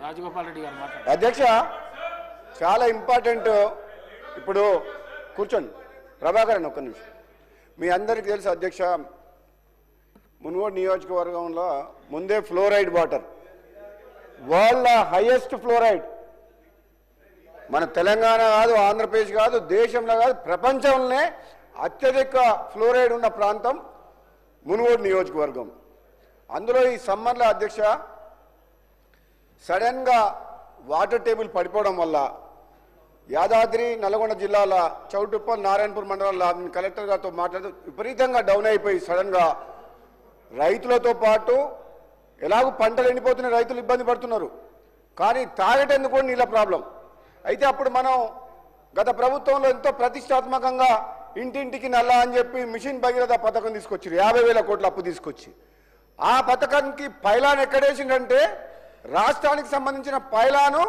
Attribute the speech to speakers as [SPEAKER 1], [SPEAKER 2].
[SPEAKER 1] రాజగోపాల్ రెడ్డి గారు మాట్లాడారు.
[SPEAKER 2] అధ్యక్ష చాలా ఇంపార్టెంట్. ఇప్పుడు కూర్చోండి ప్రభాకరన్ ఒక్క నిమిషం. మీ అందరికీ తెలుసు అధ్యక్ష, మునుగోడు నియోజకవర్గంలో ముందే fluoride water world highest fluoride. మన తెలంగాణ కాదు, ఆంధ్రప్రదేశ్ కాదు, దేశంలో కాదు, ప్రపంచంలోనే అత్యధిక ఫ్లోరైడ్ ఉన్న ప్రాంతం మునుగోడు నియోజకవర్గం. అందులో ఈ సమ్మర్లో అధ్యక్ష సడన్గా వాటర్ టేబుల్ పడిపోవడం వల్ల యాదాద్రి నల్గొండ జిల్లాల చౌటుప్పల్ నారాయణపూర్ మండలాల్లో కలెక్టర్ గారితో మాట్లాడుతూ విపరీతంగా డౌన్ అయిపోయి సడన్గా రైతులతో పాటు ఎలాగో పంటలు ఎండిపోతున్న రైతులు ఇబ్బంది పడుతున్నారు, కానీ తాగేటందుకు కూడా నీళ్ళ ప్రాబ్లం. అయితే అప్పుడు మనం గత ప్రభుత్వంలో ఎంతో ప్రతిష్టాత్మకంగా ఇంటింటికి నల్లా అని చెప్పి మిషన్ భగీరథ పథకం తీసుకొచ్చారు, 50,000 కోట్ల అప్పు తీసుకొచ్చి. ఆ పథకానికి పైలాన్ ఎక్కడేసిందంటే రాష్ట్రానికి సంబంధించిన పైలాను